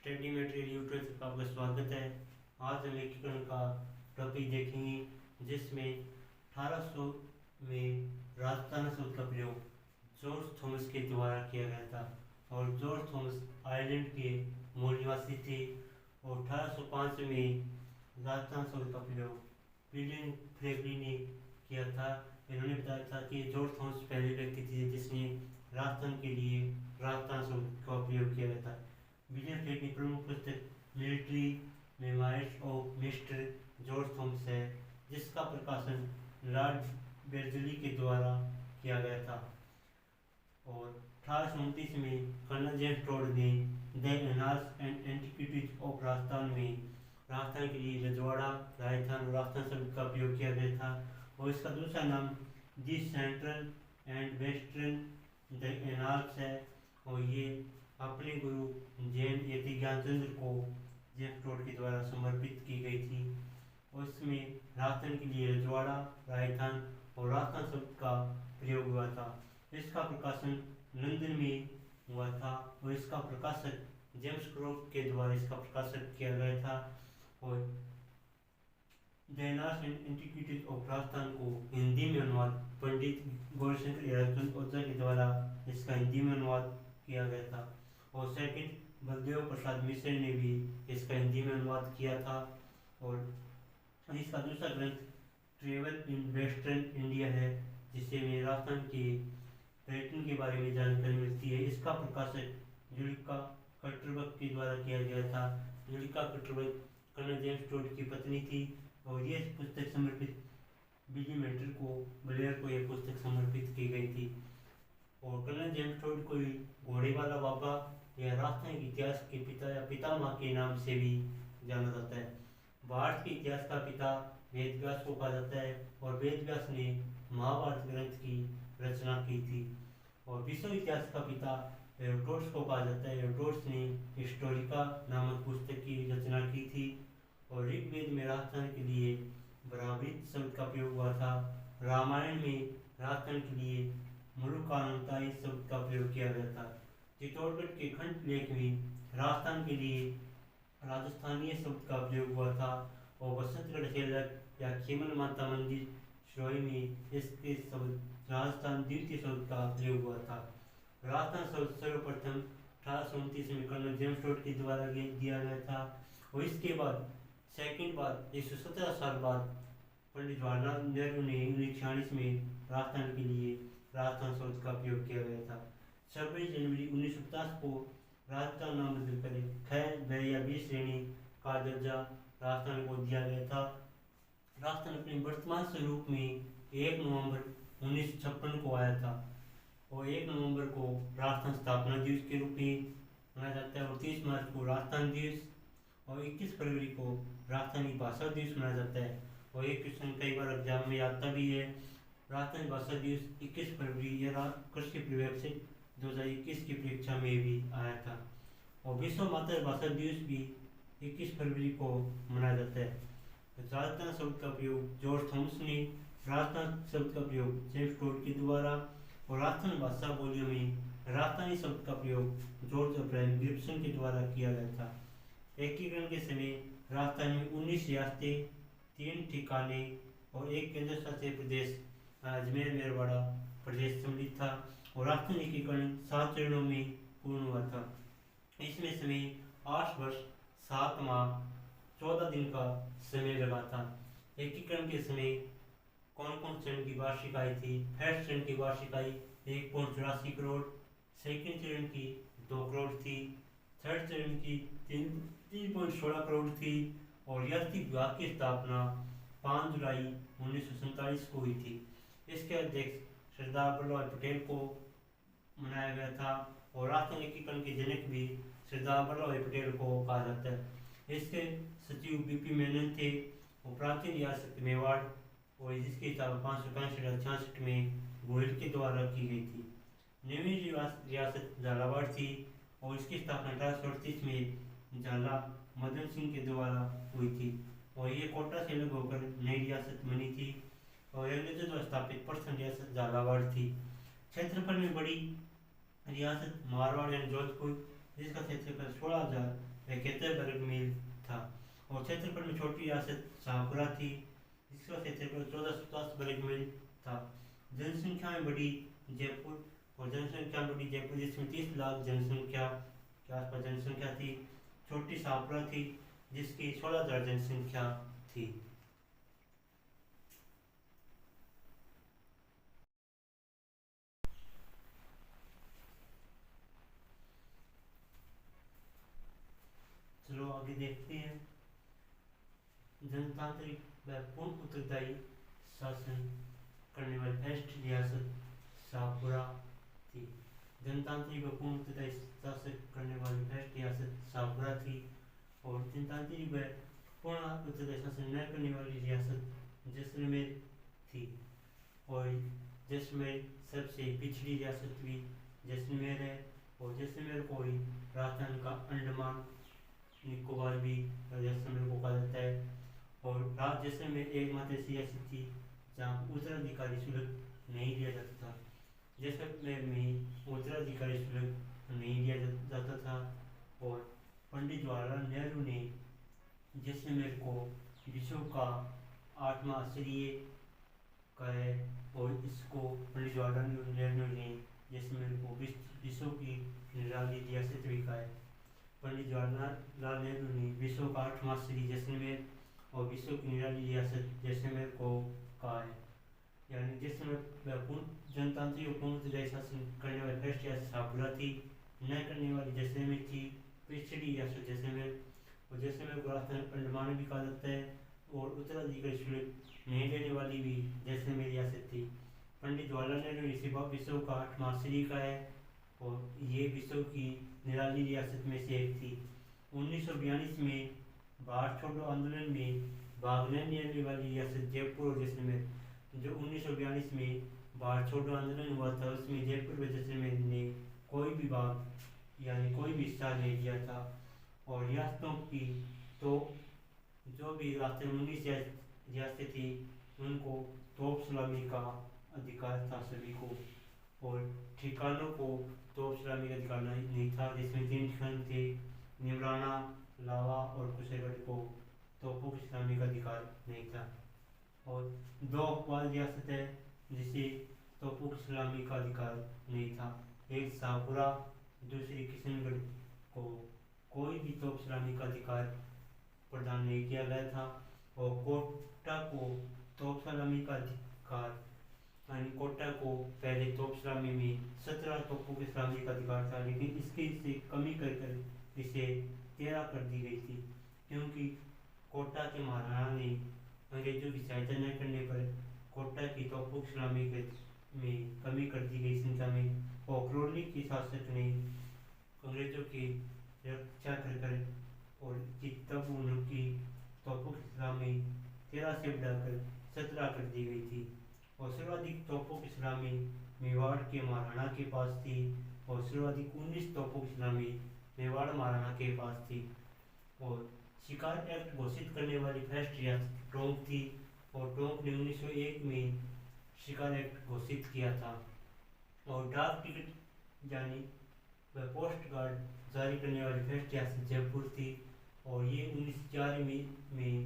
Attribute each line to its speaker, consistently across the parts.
Speaker 1: Study material YouTube पर आपका स्वागत है। आज हम एकीकरण का टॉपिक देखेंगे जिसमें 1800 में राजपूताना शब्द का प्रयोग जॉर्ज थॉमस के द्वारा किया गया था और जॉर्ज थॉमस आयरलैंड के मूल निवासी थे और 1805 में राजपूताना शब्द का प्रयोग विलियम फ्रेगली ने किया था। इन्होंने बताया था कि जॉर्ज थॉमस पहले व्यक्ति थे जिसने राजस्थान के लिए राजपूताना शब्द का प्रयोग किया गया था। विलियम फ्रेगली की प्रमुख पुस्तक military memoirs of mister George Thomas है, जिसका प्रकाशन लॉर्ड बेरजली के द्वारा किया गया था। और 1829 में कर्नल जेम्स टोड ने the annals and antiquities of Rajasthan में राजस्थान के लिए रजवाड़ा, राजस्थान और राजस्थान शब्द का प्रयोग किया गया था। और इसका दूसरा नाम the central and western the annals है और ये अपने गुरु जैन यति ज्ञानचंद्र को जेम्स टोड के द्वारा समर्पित की गई थी। और इसमें राजस्थान के लिए रजवाड़ा, राजस्थान और राजस्थान शब्द का प्रयोग हुआ था। इसका प्रकाशन लंदन में हुआ था और इसका प्रकाशक जेम्स क्रोक के द्वारा इसका प्रकाशन किया गया था। और the annals and antiquities of Rajasthan को हिंदी में अनुवाद पंडित गौरीशंकर ओझा के द्वारा इसका हिंदी में अनुवाद किया गया था। और सेकंड बलदेव प्रसाद मिश्र ने भी इसका हिंदी में अनुवाद किया था। और इसका दूसरा ग्रंथ ट्रेवल इन वेस्टर्न इंडिया है, जिससे में राजस्थान के पर्यटन के बारे में जानकारी मिलती है। इसका प्रकाशक जुलिका कटरबर्ग के द्वारा किया गया था। जुलिका कटरबर्ग कर्नल जेम्स टोड की पत्नी थी और यह पुस्तक समर्पित विलियम हेंटर को ब्लेयर को यह पुस्तक समर्पित की गई थी। और कर्नल जेम्स टोड को घोड़े वाला बाबा या राजस्थान के इतिहास के पिता या पितामह के नाम से भी जाना जाता है। भारत के इतिहास का पिता वेद व्यास को कहा जाता है और वेद व्यास ने महाभारत ग्रंथ की रचना की थी। और विश्व इतिहास का पिता हेरोडोटस को कहा जाता है। हेरोडोटस ने हिस्टोरिका नामक पुस्तक की रचना की थी। और ऋग्वेद में राजस्थान के लिए ब्राह्मणित शब्द का प्रयोग हुआ था। रामायण में राजस्थान के लिए मुलुकानंताई शब्द का प्रयोग किया गया था। चित्तौड़गढ़ के खंड लेख में राजस्थान के लिए राजस्थानीय शब्द का प्रयोग हुआ था। और बसंतगढ़ सेलक या खीमन माता मंदिर श्रोई में इसके शब्द राजस्थान द्वितीय शब्द का प्रयोग हुआ था। राजस्थान शब्द सर्वप्रथम 1829 में कर्नल जेम्स टोड के द्वारा दिया गया था। और इसके बाद सेकंड बार 117 साल बाद पंडित जवाहरलाल नेहरू ने 1946 में राजस्थान के लिए राजस्थान शब्द का प्रयोग किया गया था। 26 जनवरी 1950 को राजस्थान नाम बदल कर ख, ब या बी श्रेणी का दर्जा राजस्थान को दिया गया था। राजस्थान अपने वर्तमान स्वरूप में 1 नवंबर 1956 को आया था और 1 नवंबर को राजस्थान स्थापना दिवस के रूप में मनाया जाता है। और 30 मार्च को राजस्थान दिवस और 21 फरवरी को राजस्थानी भाषा दिवस मनाया जाता है। और एक क्वेश्चन कई बार एग्जाम में आता भी है। राजस्थानी भाषा दिवस 21 फरवरी यह कृषि प्रयोग से 2021 की परीक्षा में भी आया था। और विश्व मातृभाषा दिवस भी 21 फरवरी को मनाया जाता है। राजस्थान शब्द का प्रयोग जॉर्ज थॉमस ने, राजस्थान शब्द का प्रयोग जेम्स टोड के द्वारा और राजस्थान भाषा बोलियों में राजस्थानी शब्द का प्रयोग जॉर्ज अब्राहम गिब्सन के द्वारा किया गया था। एकीकरण के समय राजस्थान में 19 रियासतें, 3 ठिकाने और 1 केंद्र शासित प्रदेश अजमेर मेरवाड़ा प्रदेश सम्मिलित था। और राजस्थान एकीकरण 7 चरणों में पूर्ण हुआ था। इसमें समय 8 वर्ष 7 माह 14 दिन का समय लगा था। एकीकरण के समय कौन कौन चरण की वार्षिक आय थी? फर्स्ट चरण की वार्षिक आय 1.84 करोड़, सेकंड चरण की 2 करोड़ थी, थर्ड चरण की 3.16 करोड़ थी। और रियासती विभाग की स्थापना 5 जुलाई 1947 को हुई थी। इसके अध्यक्ष सरदार वल्लभ भाई पटेल को मनाया गया था। और राजस्थान एकीकरण के जनक भी सरदार वल्लभ भाई पटेल को कहा जाता है। इसके सचिव बीपी मेनन थे। और प्राचीन रियासत मेवाड़ और जिसकी स्थापना 565 में गोहिल के द्वारा की गई थी। नवी रियासत झालावाड़ थी और इसकी स्थापना 1838 में झाला मदन सिंह के द्वारा हुई थी। और ये कोटा से अलग होकर नई रियासत बनी थी। और अंग्रेजों द्वारा स्थापित प्रथम रियासत झालावाड़ थी। क्षेत्रफल में बड़ी रियासत मारवाड़ एवं जोधपुर, जिसका क्षेत्रफल 16,000 71 वर्ग मील था। और क्षेत्रफल में छोटी रियासत शाहपुरा थी, जिसका क्षेत्रफल 1410 वर्ग मील था। जनसंख्या में बड़ी जयपुर, और जनसंख्या में बड़ी जयपुर जिसमें 30 लाख जनसंख्या के आसपास जनसंख्या थी। छोटी शाहपुरा थी जिसकी 16,000 जनसंख्या थी। चलो आगे देखते हैं। जनतांत्रिक व पूर्ण उत्तरदायी शासन करने वाली फर्स्ट रियासत शाहपुरा थी। जनतांत्रिक व पूर्ण उत्तरदायी शासन करने वाली फर्स्ट रियासत शाहपुरा थी। और जनतांत्रिक व पूर्ण उत्तरदायी शासन न करने वाली रियासत जैसलमेर थी। और जैसलमेर सबसे पिछड़ी रियासत भी जैसलमेर है। और जैसलमेर को ही राजधानी का अंडमान निकोबार भी जैसलमेर को कहा जाता है। और जैसलमेर एकमात्र ऐसी रियासत थी जहाँ उत्तराधिकारी शुल्क नहीं दिया जाता था। जैसलमेर में उत्तराधिकारी शुल्क नहीं दिया जाता था। और पंडित जवाहरलाल नेहरू ने जैसलमेर को विश्व का 8वां स्तरीय का है। और इसको पंडित जवाहरलाल नेहरू ने जैसलमेर को विश्व की निराली रियासत भी कहा है। पंडित जवाहरलाल नेहरू ने विश्व का 8वां स्तरीय जैसलमेर और विश्व की निराली रियासत जैसलमेर को कहा है। यानी जैसलमेर जनतांत्रिक और पूर्ण उत्तरदायी शासन करने वाली फर्स्ट रियासत शाहपुरा थी, न करने वाली जैसलमेर थी, पिछड़ी रियासत जैसलमेर। और जैसलमेर को राजधानी अंडमान भी कहा जाता है। और उत्तराधिकारी शुल्क नहीं देने वाली भी जैसलमेर रियासत थी। पंडित जवाहरलाल नेहरू ने इसे विश्व का 8वां स्तरीय का है। और ये विश्व की निराली रियासत में से एक थी। 1942 में भारत छोड़ो आंदोलन में भाग न लेने वाली रियासत जयपुर और जैसलमेर। जो 1942 में भारत छोड़ो आंदोलन हुआ था उसमें जयपुर व जैसलमेर ने कोई भी भाग यानी कोई भी हिस्सा नहीं लिया था। और रियासतों की तो जो भी रियासतें 19 रियासतें थी उनको तोप सलामी का अधिकार था सभी को। और ठिकानों को तोप सलामी का अधिकार नहीं था, जिसमें 3 ठिकाने थे, निमराना, लावा और कुशेगढ़ को तोपों की सलामी का अधिकार नहीं था। और 2 अपवाद रियासतें जिसे तोपों की सलामी का अधिकार नहीं था, एक शाहपुरा, दूसरी किशनगढ़ को कोई भी तोप सलामी का अधिकार प्रदान नहीं किया गया था। और कोटा को तोप सलामी का अधिकार यानी कोटा को पहले तोप सलामी में 17 तोपों की सलामी का अधिकार था, लेकिन इसके से कमी कर इसे 13 कर दी गई थी, क्योंकि कोटा के महाराणा ने अंग्रेजों की सहायता न करने पर कोटा की तोपों की सलामी में कमी कर दी गई संख्या में। और क्रोली के शासक ने अंग्रेजों की रक्षा कर और तब उनकी तोपों की सलामी 13 से बढ़ाकर 17 कर दी गई थी। और सर्वाधिक तोपों की सलामी मेवाड़ के महाराणा के पास थी। और सर्वाधिक 19 तोपों की सलामी मेवाड़ महाराणा के पास थी। और शिकार एक्ट घोषित करने वाली फर्स्ट रियासत टोंक थी। और टोंक ने 1901 में शिकार एक्ट घोषित किया था। और डाक टिकट यानी पोस्ट कार्ड जारी करने वाली फर्स्ट रियासत जयपुर थी। और ये 1904 में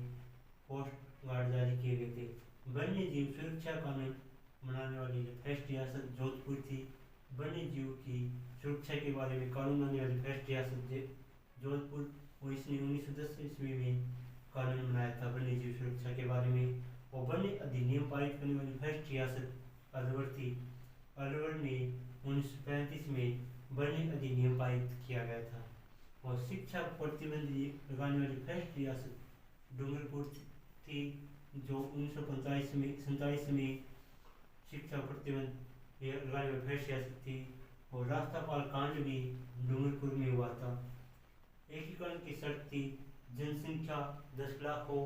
Speaker 1: पोस्ट कार्ड जारी किए गए थे। वन्य जीव सुरक्षा कानून बनाने वाली फर्स्ट रियासत जोधपुर थी। वन्य जीव की सुरक्षा के बारे में कानून बनाने वाली फर्स्ट रियासत जोधपुर। और इसने 1910 ईस्वी में कानून बनाया था वन्य जीव सुरक्षा के बारे में। और वन्य अधिनियम पारित करने वाली फर्स्ट रियासत अलवर थी। अलवर में 1935 में वन्य अधिनियम पारित किया गया था। और शिक्षा प्रतिबंध लगाने वाली फर्स्ट रियासत डूंगरपुर थी, जो 1947 में शिक्षा प्रतिबंध लगाने वाली फर्स्ट रियासत थी। और राष्ट्रपाल कांड भी डूंगरपुर में हुआ था। एकीकरण की शर्त थी जनसंख्या 10 लाख हो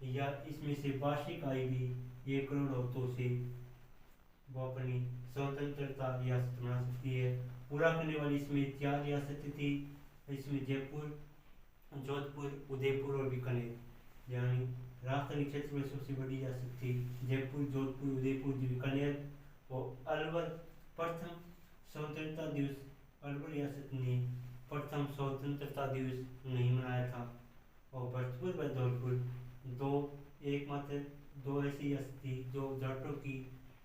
Speaker 1: या इसमें से वार्षिक आय भी 1 करोड़ हो तो उसे वो अपनी स्वतंत्रता रियासत बना सकती है। पूरा करने वाली इसमें 4 रियासतें थी। इसमें जयपुर, जोधपुर, उदयपुर और बीकानेर। यानी राजधानी क्षेत्र में सबसे बड़ी रियासत थी जयपुर, जोधपुर, उदयपुर, बीकानेर। और अलवर प्रथम स्वतंत्रता दिवस अलवर रियासत ने प्रथम स्वतंत्रता दिवस नहीं मनाया था। और भरतपुर व धौलपुर दो एकमात्र दो ऐसी रियासत थी जो जाटों की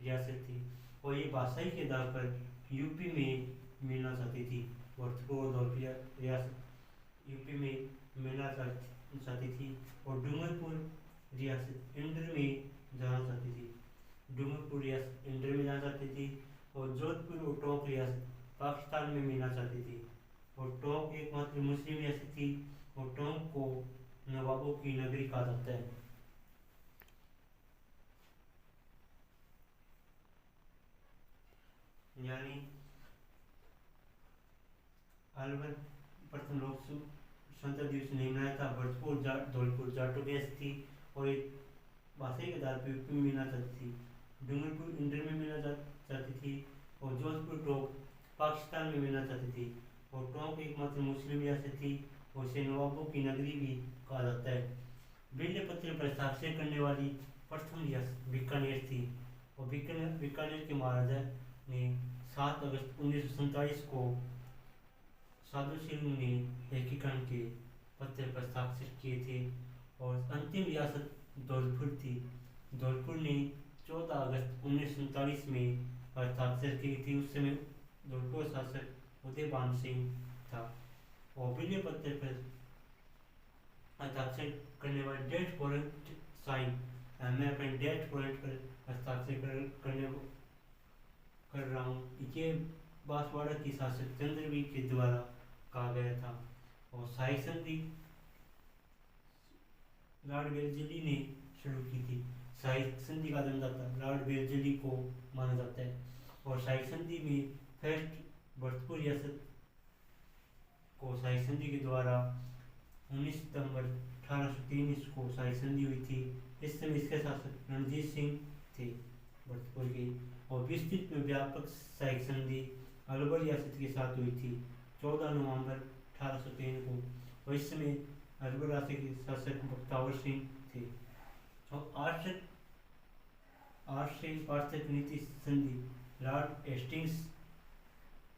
Speaker 1: रियासत थी, और ये भाषाई के आधार पर यूपी में मिलना चाहती थी। भरतपुर और धौलपुर रियासत यूपी में मिलना चाहती थी, और डूंगरपुर रियासत इंडर में जाना चाहती थी। डूंगरपुर रियासत इंडर में जाना चाहती थी, और जोधपुर और टोंक रियासत पाकिस्तान में मिलना चाहती थी। और टोंक एकमात्र मुस्लिम रियासत थी, और टोंक को नवाबों की नगरी कहा जाता है। यानी अलवर प्रथम लोक स्वतंत्रता दिवस नहीं मनाया था। भरतपुर धौलपुर जाटों की थी, और एक भाषा के आधार पर यूपी में मिलना चाहती थी। डूंगरपुर इंडर में मिलना चाहती थी, और जोधपुर टोंक पाकिस्तान में मिलना चाहती थी। और टोंक एकमात्र मुस्लिम रियासत थी, और इसे नवाबों की नगरी भी कहा जाता है। बिल्ले पत्र पर हस्ताक्षर करने वाली प्रथम रियासत बीकानेर थी, और बीकानेर के महाराजा ने 7 अगस्त 1947 को साधु सिंह ने एकीकरण के पत्र पर हस्ताक्षर किए थे। और अंतिम रियासत धौलपुर थी। धौलपुर ने 14 अगस्त 1947 में हस्ताक्षर की थी। उस समय धौलपुर शासक उदयभान सिंह था। और बिल्ले पत्र पर हस्ताक्षर करने वाले डेट वारंट साइन, मैं अपने डेट वारंट पर हस्ताक्षर कर रहा हूँ, ये बांसवाड़ा की शासक चंद्रवीर के द्वारा कहा गया था। और शाही संधि लॉर्ड वेलजली ने शुरू की थी। शाही संधि का जन्मदाता लॉर्ड वेलजली को माना जाता है। और शाही संधि में फर्स्ट भरतपुर रियासत को शाही संधि के द्वारा 19 सितंबर 1823 को शाही संधि हुई थी। इस समय इसके शासक रणजीत सिंह थे भरतपुर के। और विस्तृत में व्यापक शाही संधि अलवर रियासत के साथ हुई थी 14 नवंबर 1803 को, और इस समय अलवर रियासत के शासक बख्तावर सिंह थे। और आर्थिक नीति संधि लॉर्ड हेस्टिंग्स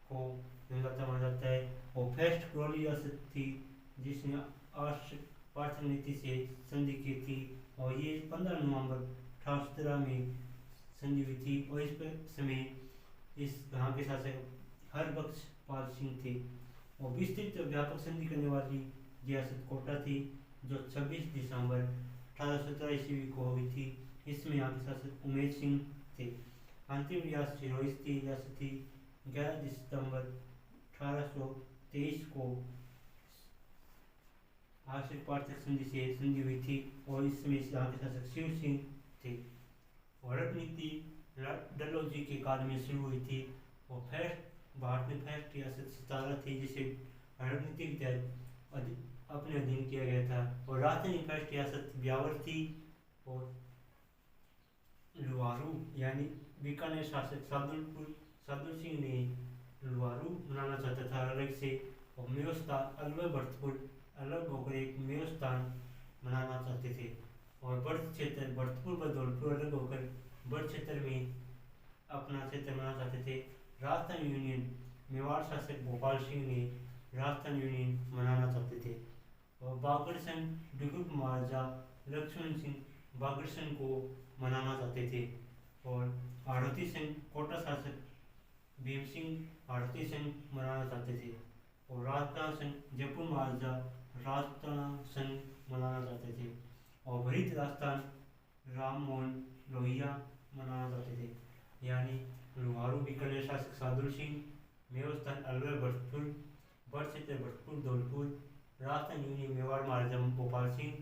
Speaker 1: को निर्माता माना जाता है। और फर्स्ट क्रोली रियासत थी जिसने आर्थिक नीति से संधि की थी, और ये 15 नवंबर 1817 में संधि हुई थी। और इस समय इस गांव के शासक हरबख्श पाल सिंह थे। और विस्तृत व्यापक संधि करने वाली रियासत कोटा थी, जो 26 दिसंबर 1817 ईस्वी को हुई थी। इसमें यहाँ के शासक उमेश सिंह थे। अंतिम रियासत रियासत थी 11 दिसंबर 1823 को आर्थिक संधि से संधि हुई थी, और इसमें यहाँ के शासक शिव सिंह थे। और रणनीति डलहौजी के काल में शुरू हुई थी। और भारत में फर्स्ट रियासत सतारा थी जिसे रणनीति के तहत अपने अधीन किया गया था। और राजधानी फर्स्ट रियासत ब्यावर थी। और लुहारू यानी बीकानेर शासक सादुल सिंह ने लुहारू बनाना चाहता था अलग से, और मेयोस्थान अलवर भरतपुर अलग होकर एक मेयोस्थान बनाना चाहते थे। और बर्द क्षेत्र भरतपुर व धौलपुर अलग होकर बर्द क्षेत्र में अपना क्षेत्र बनाना चाहते थे। राजस्थान यूनियन मेवाड़ शासक भोपाल सिंह ने राजस्थान यूनियन बनाना चाहते थे। और बागड़सन डुगुक महाराजा लक्ष्मण सिंह बागड़सन को मनाना चाहते थे। और आड़ती सिंह कोटा शासक भीम सिंह आड़ती सिंह मनाना चाहते थे। और राजपूताना सिंह जयपुर महाराजा राजपूताना सिंह मनाना चाहते थे। और वरिष्ठ राजस्थान राम मोहन लोहिया मनाना चाहते थे। यानी लुहारू बीकानेर शासक सादुल सिंह, मेवाड़ अलवर भरतपुर, बर्द क्षेत्र भरतपुर धौलपुर, राजस्थान यूनियन मेवाड़ महाराजा भोपाल सिंह,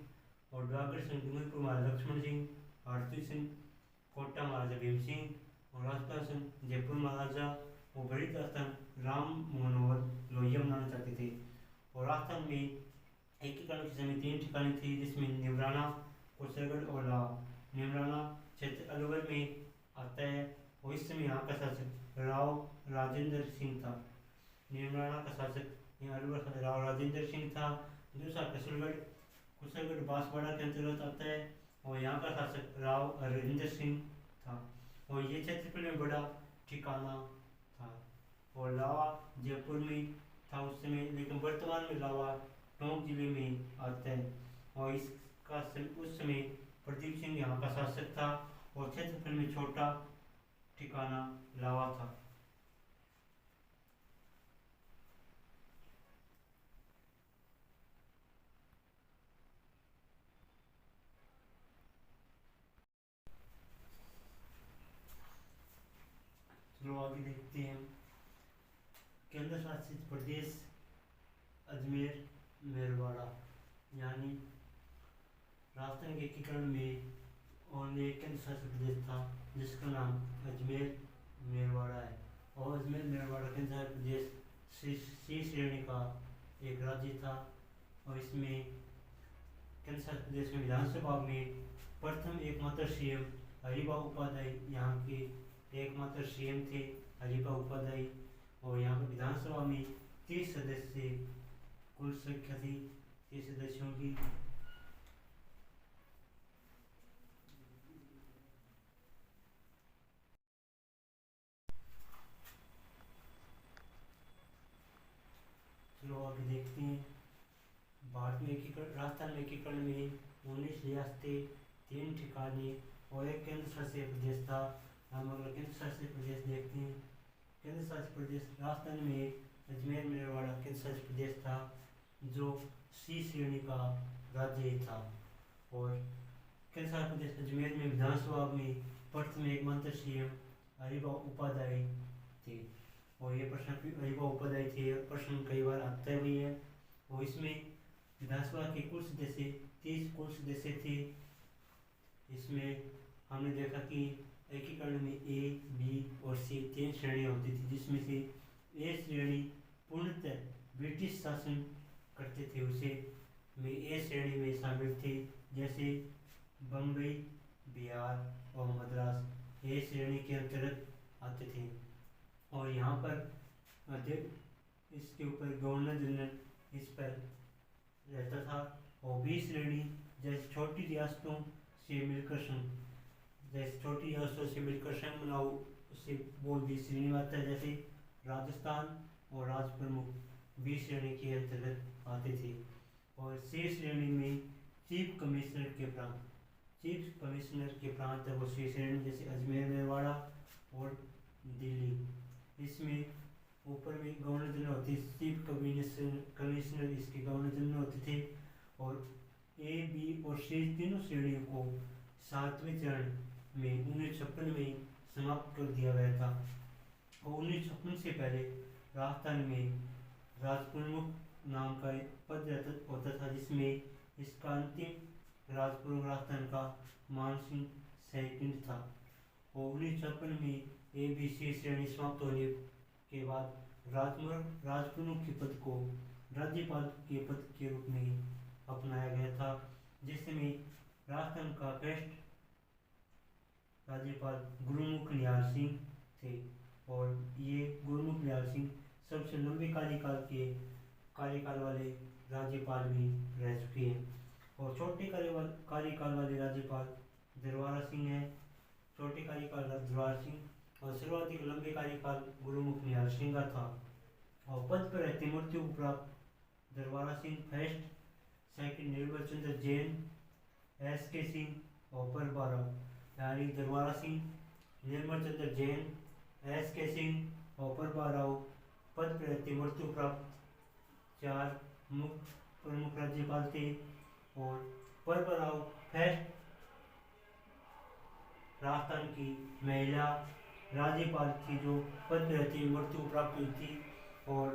Speaker 1: और बागड़सन डूंगरपुर महाराजा लक्ष्मण सिंह, आरती सिंह कोटा महाराजा भीम सिंह, और राजपूताना सिंह जयपुर महाराजा, और वरिष्ठ राजस्थान राम मनोहर लोहिया मनाना चाहते थे। और राजस्थान में एकीकरण के समय 3 ठिकाने थी जिसमें निमराना, कुशलगढ़ और लाव। निमराना क्षेत्र अलवर में आता है, और इस समय यहाँ का शासक राव राजेंद्र सिंह था। निमराना का शासक यहाँ अलवर का राव राजेंद्र सिंह था। दूसरा कुशलगढ़ बांसवाड़ा के अंतर्गत आता है, और यहाँ का शासक राव हरिंदर सिंह था। और ये क्षेत्रफल में बड़ा ठिकाना था। और लावा जयपुर में था उस समय, लेकिन वर्तमान में लावा टोंक जिले में आता है। और उस समय प्रदीप सिंह यहाँ का शासक था और क्षेत्रफल में छोटा ठिकाना लावा था। चलो आगे देखते हैं। केंद्र शासित प्रदेश अजमेर मेरवाड़ा, यानी राजस्थान के एकीकरण में और एक केंद्र शासित प्रदेश था जिसका नाम अजमेर मेरवाड़ा है। और अजमेर मेरवाड़ा केंद्र शासित प्रदेश सी श्रेणी का एक राज्य था। और इसमें केंद्र शासित प्रदेश में विधानसभा में प्रथम एकमात्र सीएम हरिभाऊ उपाध्याय यहाँ के एकमात्र सीएम थे, हरिभाऊ उपाध्याय। और यहाँ पर विधानसभा में 30 सदस्य कुल संख्या थी 30 सदस्यों की। चलो आगे देखते हैं। भारत में एकीकरण, राजस्थान में एकीकरण में 19 रियासतें, 3 ठिकाने और एक केंद्र शासित प्रदेश था। हम अगला केंद्र शासित प्रदेश देखते हैं। केंद्र शासित प्रदेश राजस्थान में अजमेर मेरवाड़ा केंद्र शासित प्रदेश था जो सी श्रेणी का राज्य था। और केंद्र शासित प्रदेश अजमेर में विधानसभा में प्रथम एकमात्र सीएम हरिभाऊ उपाध्याय थे। और ये प्रश्न हरिभाऊ उपाध्याय थे, प्रश्न कई बार आता भी है। और इसमें विधानसभा के कुल सदस्य 30 कुल सदस्य थे। इसमें हमने देखा कि एकीकरण में ए, बी और सी 3 श्रेणियाँ होती थी, जिसमें से ए श्रेणी पूर्णतः ब्रिटिश शासन करते थे, उसे में ए श्रेणी में शामिल थे, जैसे बम्बई, बिहार और मद्रास ए श्रेणी के अंतर्गत आते थे। और यहाँ पर इसके ऊपर गवर्नर जनरल इस पर रहता था। और बी श्रेणी जैसे छोटी रियासतों से मिलकर संघ बनाओ, उसे वो बी श्रेणी में आता है। जैसे राजस्थान और राज प्रमुख बी श्रेणी के अंतर्गत आते थे। और सी श्रेणी में चीफ कमिश्नर के प्रांत है वो सी श्रेणी, जैसे अजमेर मेरवाड़ा और दिल्ली। इसमें ऊपर में गवर्नर जनरल होती, चीफ कमिश्नर इसके गवर्नर जनरल होते थे। और ए, बी और सी तीनों श्रेणियों को 7वें चरण में 1956 में समाप्त कर दिया गया था। और 1956 से पहले राजस्थान में राजप्रमुख नाम का एक पद होता था, जिसमें इसका अंतिम राजप्रमुख राजस्थान का मान सिंह सेकंड था। और 1956 में ए, बी, सी श्रेणी समाप्त होने के बाद राजप्रमुख के पद को राज्यपाल के पद के रूप में अपनाया गया था, जिसमें राजस्थान का फर्स्ट राज्यपाल गुरुमुख निहाल सिंह थे। और ये गुरुमुख निहाल सिंह सबसे लंबे कार्यकाल वाले राज्यपाल भी रह चुके हैं। और छोटे कार्यकाल वाले राज्यपाल दरबारा सिंह हैं, छोटे कार्यकाल दरबारा सिंह। और सर्वाधिक लंबे कार्यकाल गुरुमुख निहाल सिंह का था। और पद पर रहते मृत्यु प्राप्त दरबारा सिंह फर्स्ट, सेकंड निर्मल चंद्र जैन, SK सिंह और परबाराव, यानी दरबारा सिंह, निर्मल चंद्र जैन, SK सिंह और परबाराव पद पर रहते मृत्यु प्राप्त 4 प्रमुख राज्यपाल थे। और परबाराव फर्स्ट राजस्थान की महिला राज्यपाल थी जो पद पर रहती मृत्यु प्राप्त हुई थी। और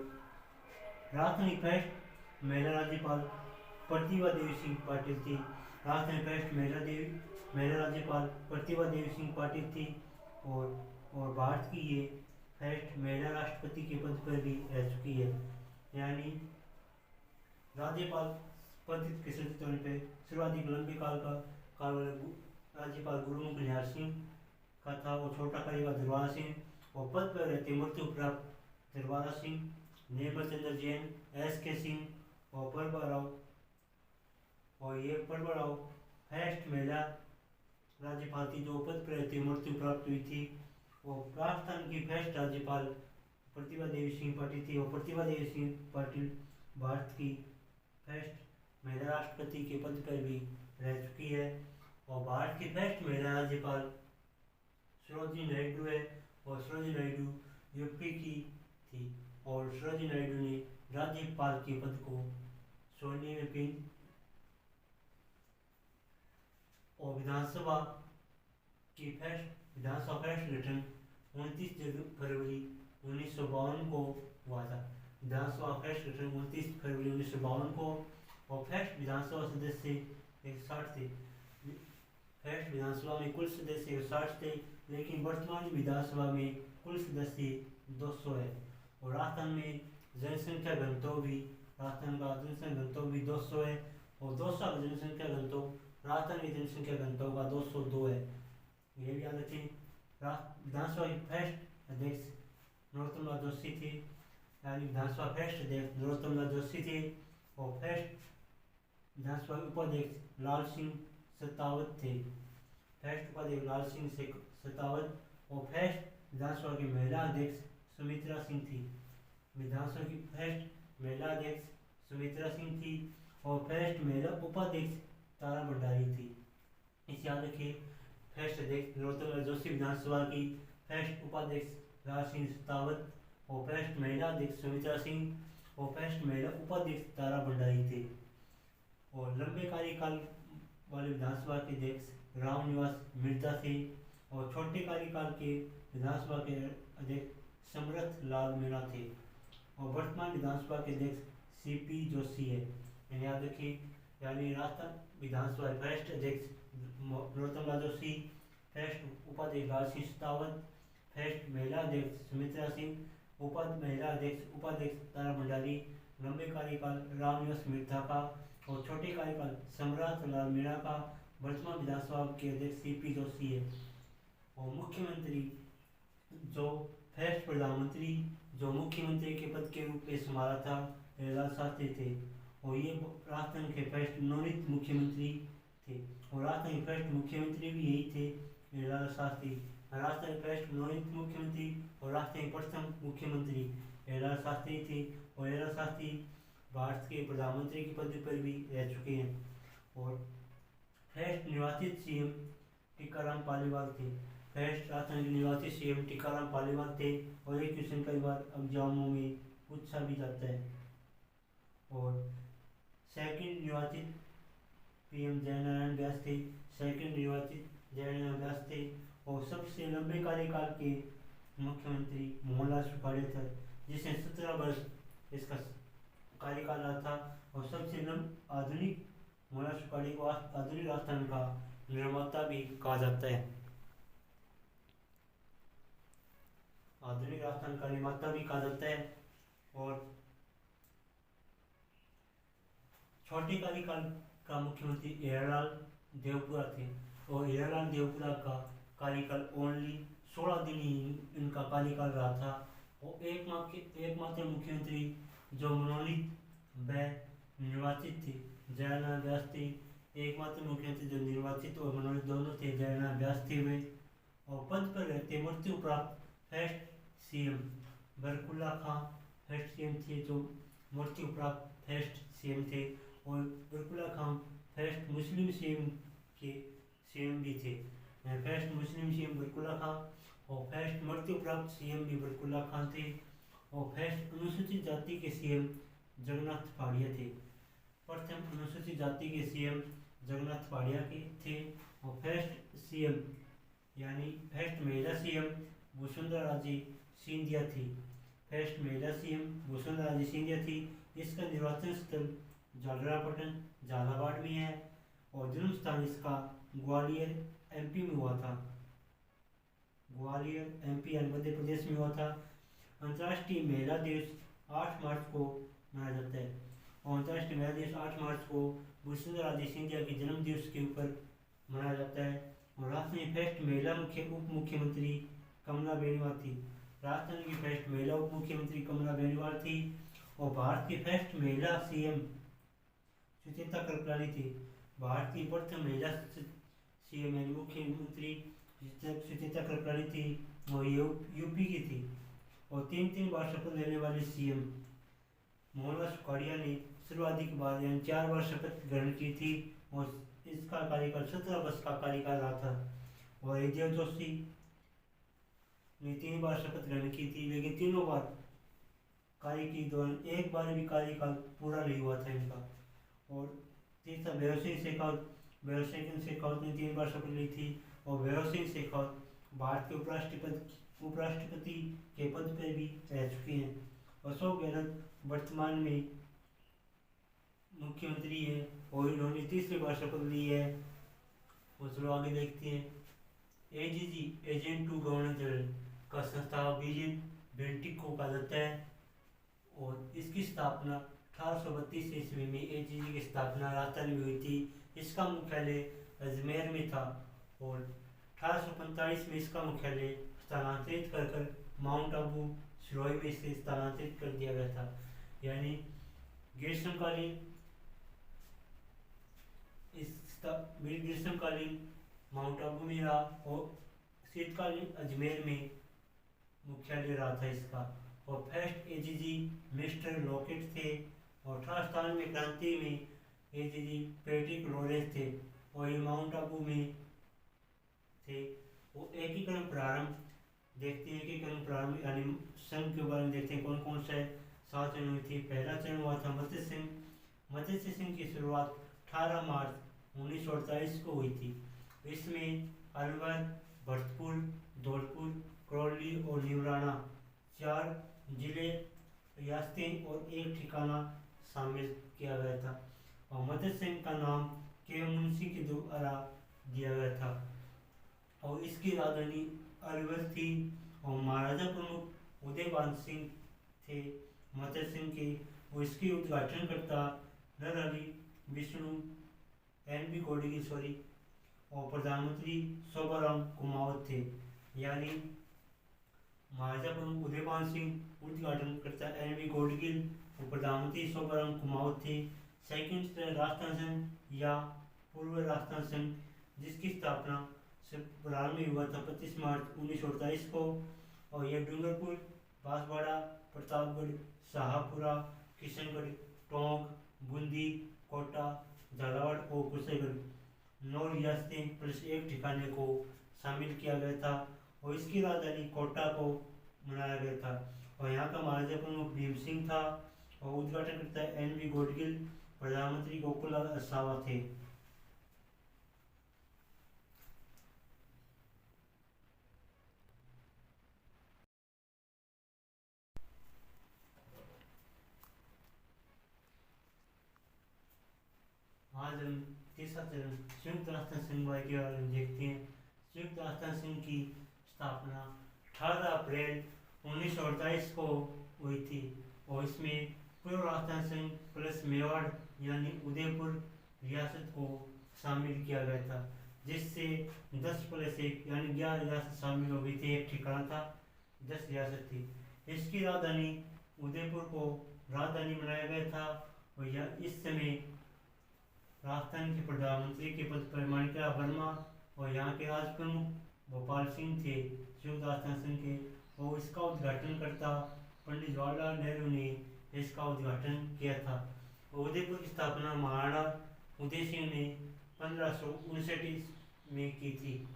Speaker 1: राजस्थान की फर्स्ट महिला राज्यपाल प्रतिभा देवी सिंह पाटिल थी। राजस्थान की फर्स्ट महिला राज्यपाल प्रतिभा देवी सिंह पाटिल थी। और भारत की ये फर्स्ट महिला राष्ट्रपति के पद पर भी रह चुकी है। यानी राज्यपाल पद के सृजित होने पर सर्वाधिक लंबे काल वाले राज्यपाल गुरुमुख निहाल सिंह का था, वो छोटा कार्यकाल दरबारा सिंह। और पद पर रहते मृत्यु प्राप्त दरबारा सिंह, निर्मल चंद्र जैन, SK सिंह और परबाराव। और ये परबाराव फर्स्ट महिला राज्यपाल थी जो पद पर रहते मृत्यु प्राप्त हुई थी। और राजस्थान की फर्स्ट राज्यपाल प्रतिभा देवी सिंह पाटिल थी। और प्रतिभा देवी सिंह पाटिल भारत की फर्स्ट महिला राष्ट्रपति के पद पर भी रह चुकी है। और भारत की फर्स्ट महिला राज्यपाल सरोजिनी नायडू है। और सरोजिनी नायडू यूपी की थी। और सरोजिनी नायडू ने राज्यपाल के पद को सोने में पेंट। और विधानसभा फर्स्ट गठन 29 फरवरी 1952 को हुआ था। विधानसभा फर्स्ट गठन 29 फरवरी 1952 को। और फर्स्ट विधानसभा सदस्य 160 थे। फर्स्ट विधानसभा में कुल सदस्य 160 थे, लेकिन वर्तमान विधानसभा में कुल सदस्य 200 है। और राजस्थान में जनसंख्या घनत्व भी 200 है। और 200 का जनसंख्या घनत्व राजस्थान की जनसंख्या घनत्व का 202 है। ये भी याद रखें। विधानसभा के फर्स्ट अध्यक्ष नरोत्तम दास जोशी थे, यानी विधानसभा फर्स्ट अध्यक्ष नरोत्तम दास जोशी थे। और फर्स्ट विधानसभा उपाध्यक्ष लाल सिंह सतावत थे। फर्स्ट उपाध्यक्ष लाल सिंह सतावत। और फर्स्ट विधानसभा की महिला अध्यक्ष सुमित्रा सिंह थी। विधानसभा की फर्स्ट महिला अध्यक्ष सुमित्रा सिंह थी। और फर्स्ट महिला उपाध्यक्ष तारा भंडारी थी। इस याद रखिए। फर्स्ट अध्यक्ष नरोत्तम दास जोशी विधानसभा की, फर्स्ट उपाध्यक्ष लाल सिंह सतावत, और फर्स्ट महिला अध्यक्ष सुमित्रा सिंह, और फर्स्ट महिला उपाध्यक्ष तारा भंडारी थे। और लंबे कार्यकाल वाले विधानसभा के अध्यक्ष रामनिवास मिर्जा थे। और छोटे कार्यकाल के विधानसभा के अध्यक्ष समरथ लाल मीणा थे। और वर्तमान विधानसभा के अध्यक्ष सीपी जोशी है। याद रखिए। यानी राजस्थान विधानसभा फर्स्ट अध्यक्ष नरोत्तम दास जोशी, फर्स्ट उपाध्यक्ष लाल सिंह सतावत, फर्स्ट महिला अध्यक्ष सुमित्रा सिंह, महिला उपाध्यक्ष तारा भंडारी, लंबे कार्यकाल रामनिवास मिर्जा का, और छोटे कार्यकाल समरथ लाल मीणा का। वर्तमान विधानसभा के अध्यक्ष सीपी जोशी है। और मुख्यमंत्री जो फर्स्ट प्रधानमंत्री जो मुख्यमंत्री के पद के रूप में संभाला था लाल शास्त्री थे। और ये राजस्थान के फर्स्ट मनोनीत मुख्यमंत्री थे। और राजस्थान के फर्स्ट मुख्यमंत्री भी यही थे, लाल शास्त्री। राजस्थान के फर्स्ट मनोनीत मुख्यमंत्री और राजस्थान के प्रथम मुख्यमंत्री लाल शास्त्री थे। और लाल शास्त्री भारत के प्रधानमंत्री के पद पर भी रह चुके हैं। और फर्स्ट निर्वाचित सीएम टीकाराम पालीवाल थे। फर्स्ट राजस्थान के निर्वाचित सीएम टीकाराम पालीवाल थे। और ये क्वेश्चन कई बार एग्जामों में पूछा भी जाता है। और सेकंड निर्वाचित पीएम जयनारायण व्यास थे। सेकंड निर्वाचित जयनारायण व्यास थे। और सबसे लंबे कार्यकाल के मुख्यमंत्री मोहनलाल सुखाड़िया थे, जिसने 17 वर्ष इसका कार्यकाल रहा था। और सबसे आधुनिक मोहनलाल सुखाड़िया को आधुनिक राजस्थान का निर्माता भी कहा जाता है। आधुनिक राजस्थान का निर्माता भी कहा जाता है। और छोटे कार्यकाल का मुख्यमंत्री हीरालाल देवपुरा थे। और हीरालाल देवपुरा का कार्यकाल ओनली 16 दिन ही इनका कार्यकाल रहा था। और एकमात्र मुख्यमंत्री जो मनोनीत व निर्वाचित थे जयनारायण व्यास थे। एकमात्र मुख्यमंत्री जो निर्वाचित और मनोनीत दोनों थे जयनारायण व्यास थे वे। और पद पर रहते मृत्यु प्राप्त फर्स्ट सीएम बरकुल्ला खां फर्स्ट सीएम थे, जो मृत्यु प्राप्त फर्स्ट सीएम थे। और बरकुल्ला खां फर्स्ट मुस्लिम सीएम भी थे। फर्स्ट मुस्लिम सीएम बरकुल्ला खां और फर्स्ट मृत्यु प्राप्त सीएम भी बरकुल्ला खां थे। और फर्स्ट अनुसूचित जाति के सीएम जगन्नाथ पहाड़िया थे। प्रथम अनुसूचित जाति के सीएम जगन्नाथ पहाड़िया के थे। और फर्स्ट सीएम यानी फर्स्ट महिला सीएम वसुंधरा राजे सिंधिया थी। फर्स्ट महिला सीएम वसुंधरा राजे सिंधिया थी। इसका निर्वाचन स्थल झालरापाटन झालावाड़ में है। और जन्म स्थान इसका ग्वालियर एमपी में हुआ था। ग्वालियर एमपी यानी मध्य प्रदेश में हुआ था। अंतर्राष्ट्रीय महिला दिवस 8 मार्च को मनाया जाता है। और अंतर्राष्ट्रीय महिला दिवस 8 मार्च को वसुंधरा राजे सिंधिया के जन्म दिवस के ऊपर मनाया जाता है। और राजस्थान की फर्स्ट महिला उप मुख्यमंत्री कमला बेनीवाल थी। राजस्थान की फर्स्ट महिला उप मुख्यमंत्री कमला बेनीवाल थी। और भारत की फर्स्ट महिला सीएम सुचेता कृपलानी थी। भारत की प्रथम महिला सीएम मुख्यमंत्री सुचेता कृपलानी थी। और ये यूपी की थी। और तीन तीन बार शपथ लेने वाले सीएम मोहनलाल सुखाड़िया ने सर्वाधिक बार यानी 4 बार शपथ ग्रहण की थी और इसका कार्यकाल 17 वर्ष का कार्यकाल रहा था। और एजेल जोशी ने 3 बार शपथ ग्रहण की थी, लेकिन तीनों बार कार्य के दौरान एक बार भी कार्यकाल पूरा नहीं हुआ था इनका। और तीसरा भैरव सिंह शेखावत ने 3 बार शपथ ली थी और भैरव सिंह शेखावत भारत के उपराष्ट्रपति के पद पर भी रह चुके हैं। अशोक गहलोत वर्तमान में मुख्यमंत्री है और इन्होंने 3री बार शपथ ली है। और चलो आगे देखते हैं। AGG agent to governor general का संस्थापक विलियम बेंटिक को कहा जाता है और इसकी स्थापना 1832 ईस्वी में एजीजी की स्थापना राजस्थान में हुई थी। इसका मुख्यालय अजमेर में था और 1845 में इसका मुख्यालय स्थानांतरित कर माउंट आबू सिरोही में इसे स्थानांतरित कर दिया गया था। यानी ग्रीष्मकालीन माउंट आबू में रहा और शीतकालीन अजमेर में मुख्यालय रहा था इसका। और फर्स्ट एजीजी मिस्टर लॉकेट थे और 1897 क्रांति में एजीजी पैट्रिक लॉरेंस थे और ये माउंट आबू में थे। वो एकीकरण प्रारंभ देखते हैं। एकीकरण प्रारंभ यानी संघ के बारे में देखते हैं कौन कौन सा 7 चरण हुई थी। पहला चरण हुआ था मत्स्य सिंह की शुरुआत 18 मार्च 1948 को हुई थी। इसमें अलवर, भरतपुर, धौलपुर, करौली और न्यूराना 4 जिले, रियासतें और एक ठिकाना शामिल किया गया था। और मत्स्य सिंह का नाम के मुंशी के द्वारा दिया गया था और इसकी राजधानी अलवर थी। और महाराजा प्रमुख उदयभान सिंह थे मत्स्य सिंह के और इसके उद्घाटनकर्ता नरहरि विष्णु NB गोडगिल और प्रधानमंत्री शोभाराम कुमावत थे। यानी महाराजा प्रमुख उदयभान सिंह उद्घाटनकर्ता NB गोडगिल और प्रधानमंत्री शोभाराम कुमावत थे। सेकंड राजस्थान संघ या पूर्व राजस्थान संघ जिसकी स्थापना से प्रारंभ हुआ था 25 मार्च 1948 को और यह डूंगरपुर, बांसवाड़ा, प्रतापगढ़, शाहपुरा, किशनगढ़, टोंक, बूंदी, कोटा, झालावाड़ और कुशेगढ़ 9 रियासतें प्लस एक ठिकाने को शामिल किया गया था और इसकी राजधानी कोटा को बनाया गया था। और यहाँ का महाराजा प्रमुख भीम सिंह था और उद्घाटनकर्ता NB गोडगिल, प्रधानमंत्री गोकुललाल असावा थे। आज हम तीसरा चरण संयुक्त राष्ट्र संघ के बारे में देखते हैं। संयुक्त राष्ट्र संघ की स्थापना 18 अप्रैल 1948 को हुई थी और इसमें पूर्व राजस्थान संघ प्लस मेवाड़ यानी उदयपुर रियासत को शामिल किया गया था, जिससे 10 प्लस 1 यानी 11 रियासत शामिल हो गई थी। एक ठिकाना था 10 रियासत थी। इसकी राजधानी उदयपुर को राजधानी बनाया गया था और यह इस समय राजस्थान के प्रधानमंत्री के पद पर माणिकराव वर्मा और यहाँ के राज प्रमुख भोपाल सिंह थे संयुक्त राष्ट्र संघ के। और इसका उद्घाटनकर्ता पंडित जवाहरलाल नेहरू ने इसका उद्घाटन किया था। उदयपुर की स्थापना महाराणा उदय सिंह ने 1559 में की थी।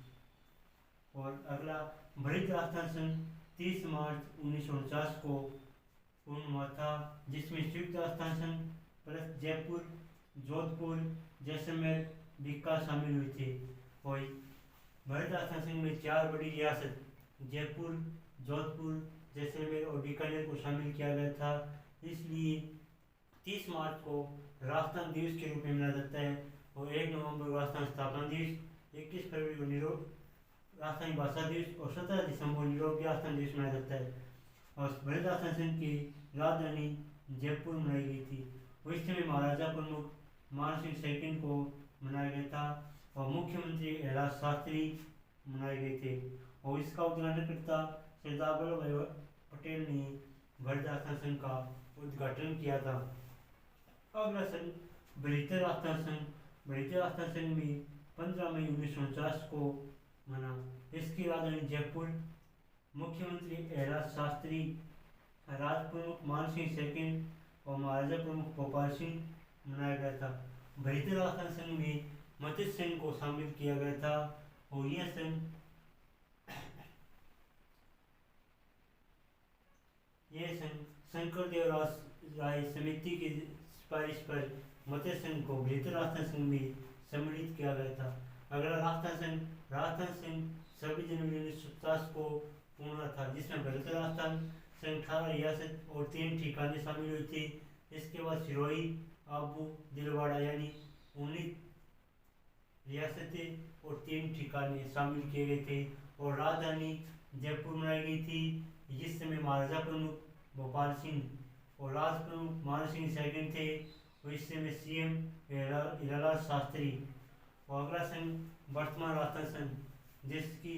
Speaker 1: और अगला भारत राजस्थान संघ 30 मार्च 1949 को पूर्ण हुआ था, जिसमें संयुक्त राजस्थान संघ प्लस जयपुर, जोधपुर, जैसलमेर, बीकानेर शामिल हुए थे। और भारत राजस्थान संघ में 4 बड़ी रियासत जयपुर, जोधपुर, जैसलमेर और बीकानेर को शामिल किया गया था। इसलिए 30 मार्च को राजस्थान दिवस के रूप में मनाया जाता है और 1 नवंबर को राजस्थान स्थापना दिवस, 21 फरवरी को राजस्थानी भाषा दिवस और 17 दिसंबर निरोगी राजस्थान दिवस मनाया जाता है। और भारत राजस्थान संघ की राजधानी जयपुर बनाई गई थी। उस समय महाराजा प्रमुख मान सिंह सेकंड को मनाया गया था और मुख्यमंत्री कैलाश शास्त्री मनाए गए थे। और इसका उद्घाटनकर्ता सरदार वल्लभ भाई पटेल ने भारत राजस्थान संघ का उद्घाटन किया था। अगला संघ भारतीय राजस्थान संघ। भारतीय राजस्थान संघ में 15 मई 1949 को बना। इसकी राजधानी जयपुर मुख्यमंत्री एहराज शास्त्री, राज प्रमुख मान सिंह सेकंड और महाराजा प्रमुख गोपाल सिंह बनाया गया था। बेहतर राजस्थान संघ में मत्स्य संघ को शामिल किया गया था और यह संघ शंकरदेव राय समिति की सिफारिश पर मत्स्य संघ को बेहतर राजस्थान संघ में सम्मिलित किया गया था। अगला राजस्थान संघ 26 जनवरी 1950 को पूर्ण हुआ था, जिसमें बेहतर राजस्थान संघ 18 रियासत और 3 ठिकाने शामिल हुए थे। इसके बाद सिरोही, आबू, दिलवाड़ा यानी 19 रियासतें और 3 ठिकाने शामिल किए गए थे और राजधानी जयपुर बनाई गई थी, जिस समय महाराजा प्रमुख भोपाल सिंह और राज प्रमुख मान सिंह सेकंड थे और इस समय सीएम हिरालाल शास्त्री। और अगला संघ वर्तमान राजस्थान संघ, जिसकी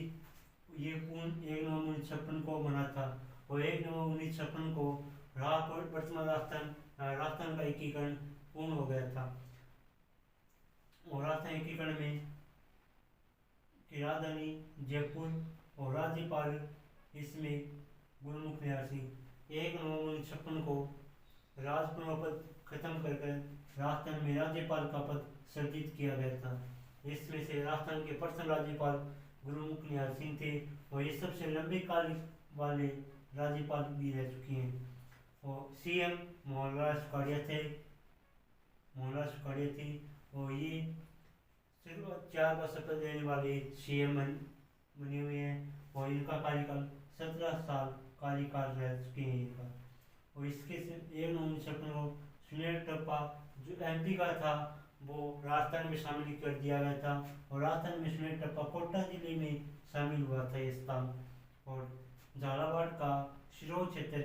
Speaker 1: ये पूर्ण 1 नवंबर 1956 को बना था और 1 नवंबर 1956 को वर्तमान राजस्थान का एकीकरण पूर्ण हो गया था। और राजस्थान एकीकरण में की राजधानी जयपुर और राज्यपाल इसमें गुरुमुख निहार सिंह। 1 नवंबर 1956 को राजप्रमुख पद खत्म कर राजस्थान में राज्यपाल का पद सृजित किया गया था। इसमें से राजस्थान के प्रथम राज्यपाल गुरुमुख निहार सिंह थे और ये सबसे लंबे काल वाले राज्यपाल भी रह चुके हैं। और सीएम मोहनलाल सुखाड़िया थे और ये सिर्फ 4 बार शपथ लेने वाले सीएम बने हुए हैं और इनका कार्यकाल 17 साल कार्यकाल रह चुके हैं इनका। और इसके 1 नवंबर 1956 को सुनील टप्पा जो एमपी का था वो राजस्थान में शामिल कर दिया गया था और राजस्थान में सुनील टप्पा कोटा जिले में शामिल हुआ था ये स्थान। और झालावाड़ का सिरोही क्षेत्र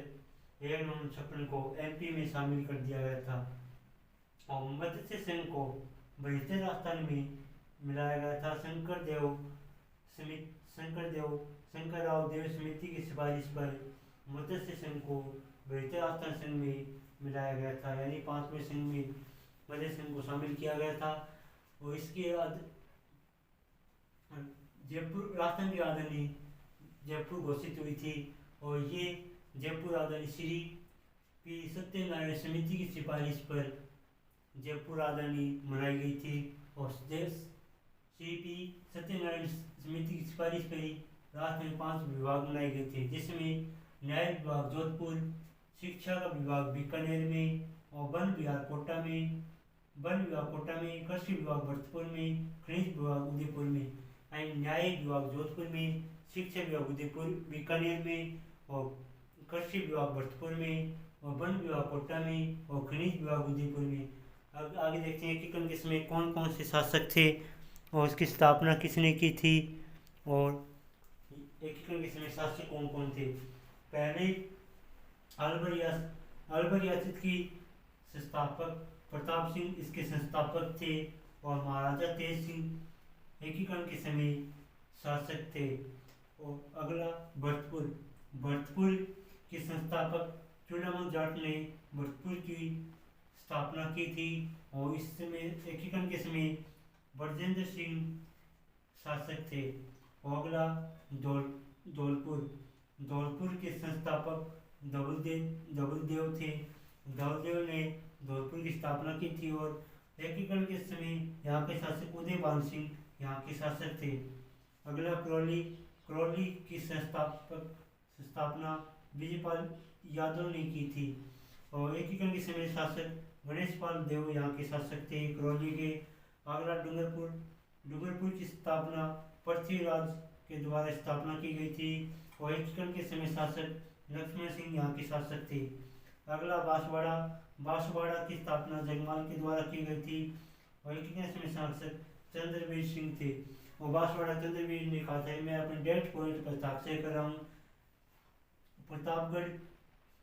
Speaker 1: 1 नवंबर 1956 को एमपी में शामिल कर दिया गया था और मत्स्य संघ को बेहतर राजस्थान में मिलाया गया था। शंकरराव देव समिति की सिफारिश पर मत्स्य संघ को बेहतर राजस्थान संघ में मिलाया गया था, यानी 5वें संघ में मत्स्य संघ को शामिल किया गया था। और इसके बाद जयपुर राजस्थान की राजधानी जयपुर घोषित हुई थी और ये जयपुर राजधानी श्री पी सत्यनारायण समिति की सिफारिश पर जयपुर राजधानी बनाई गई थी और श्री पी सत्यनारायण समिति की सिफारिश पर ही राजस्थान में 5 विभाग बनाए गए थे, जिसमें न्याय विभाग जोधपुर, शिक्षा का विभाग बीकानेर में और वन विभाग कोटा में, कृषि विभाग भरतपुर में, खनिज विभाग उदयपुर में। न्याय विभाग जोधपुर में, शिक्षा विभाग उदयपुर बीकानेर में और कृषि विभाग भरतपुर में और वन विभाग कोटा में और खनिज विभाग उदयपुर में। अब आगे देखते हैं कि किसमें कौन कौन से शासक थे और उसकी स्थापना किसने की थी और एकीकरण के समय शासक कौन कौन थे। पहले अलवर रियासत की संस्थापक प्रताप सिंह इसके संस्थापक थे और महाराजा तेज सिंह एकीकरण के समय शासक थे। और अगला भरतपुर के संस्थापक चूड़ामल जाट ने भरतपुर की स्थापना की थी और इस समय एकीकरण के समय ब्रजेंद्र सिंह शासक थे। और अगला धौलपुर के संस्थापक धवलदेव थे। धवलदेव ने धौलपुर की स्थापना की थी और एकीकरण के समय यहाँ के शासक उदयभान सिंह यहाँ के शासक थे। अगला करौली की स्थापना विजयपाल यादव ने की थी और एकीकरण के समय शासक गणेशपाल देव यहाँ के शासक थे करौली के। अगला डूंगरपुर की स्थापना पृथ्वीराज के द्वारा स्थापना की गई थी और एकीकरण के समय शासक लक्ष्मण सिंह यहाँ के शासक थे। अगला बांसवाड़ा की स्थापना जगमाल के द्वारा की गई थी और एकीकरण के समय शासक चंद्रवीर सिंह थे। और बांसवाड़ा चंद्रवीर ने कहा था मैं अपने डेट पॉइंट पर हस्ताक्षर कर रहा हूँ। प्रतापगढ़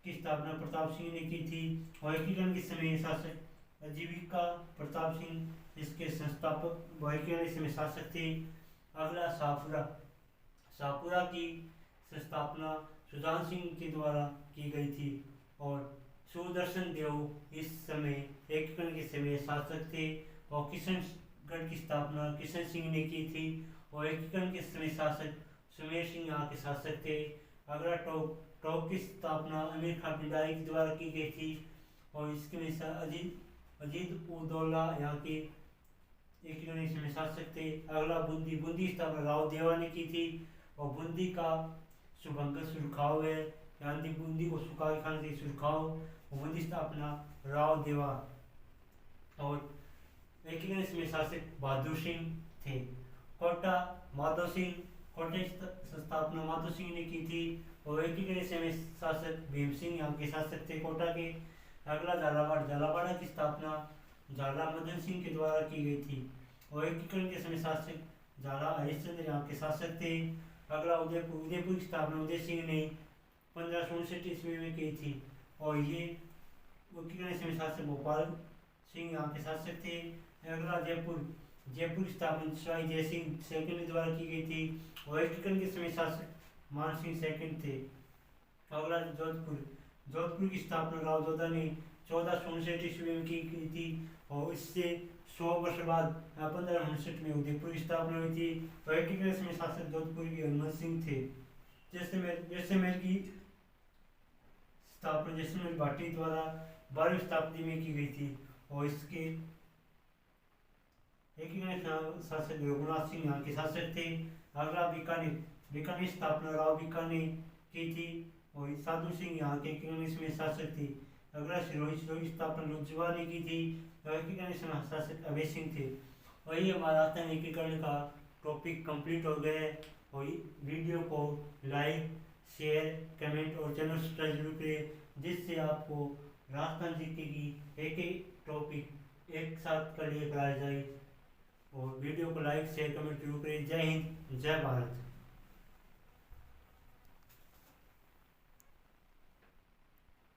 Speaker 1: की स्थापना प्रताप सिंह ने की थी और एकीकरण के समय शासक आजीविका प्रताप सिंह इसके संस्थापक व एकीकरण के समय शासक थे। अगला शाहपुरा की स्थापना सुजान सिंह के द्वारा की गई थी और सुदर्शन देव इस समय एकीकरण के समय शासक थे। और किशनगढ़ की स्थापना किशन सिंह ने की थी और एकीकरण के समय शासक सुमेर सिंह यहाँ के शासक थे। अगला टोंक की स्थापना अमीर खान पिंडारी के द्वारा की गई थी और इसके में अजीत उद दौला यहाँ के एक में शासक थे। अगला बूंदी की स्थापना राव देवा ने की थी और बूंदी का शुभंकर सुरखाव है, यहाँ की बूंदी को सुखा के खाने से सुरखाव और बूंदी स्थापना राव देवा। और एक में शासक बहादुर सिंह थे। कोटा माधो सिंह, कोटे की स्थापना माधो सिंह ने की थी और एक में शासक भीम सिंह यहाँ के शासक थे कोटा के। अगला झालावाड़ की स्थापना झाला मदन सिंह के द्वारा की गई थी और एक के समय शासक झाला हरिश्चंद्र यहाँ के शासक थे। अगला उदयपुर की स्थापना उदय सिंह ने 1559 ईस्वी में की थी और ये समय शासक भोपाल सिंह यहाँ के शासक थे। अगला जयपुर की स्थापना सवाई जय सिंह सेकंड के द्वारा की गई थी और एक के समय शासक मान सिंह सेकंड थे। अगला जोधपुर की स्थापना राव जोधा ने 1459 ईस्वी में की गई थी और इससे 100 वर्ष बाद 1559 में उदयपुर की स्थापना हुई थी और एक में शासक जोधपुर के हनुमान सिंह थे। जैसलमेर की स्थापना जैसलमेर भाटी द्वारा 12वीं शताब्दी में की गई थी और इसके एक शासक रघुनाथ सिंह यहाँ के शासक थे। अगला बीकानेर स्थापना राव बीका ने की थी और साधु सिंह यहाँ के में शासक थे। अगला सिरोही की स्थापना लुजवा ने की थी और शासक अभय सिंह थे। और ये हमारा एकीकरण का टॉपिक कंप्लीट हो गया है और वीडियो को लाइक शेयर कमेंट और चैनल सब्सक्राइब जरूर करें जिससे आपको राजस्थान जीके की एक टॉपिक एक साथ कर लिए कराया जाए। और वीडियो को लाइक शेयर कमेंट जरूर करें। जय हिंद जय भारत।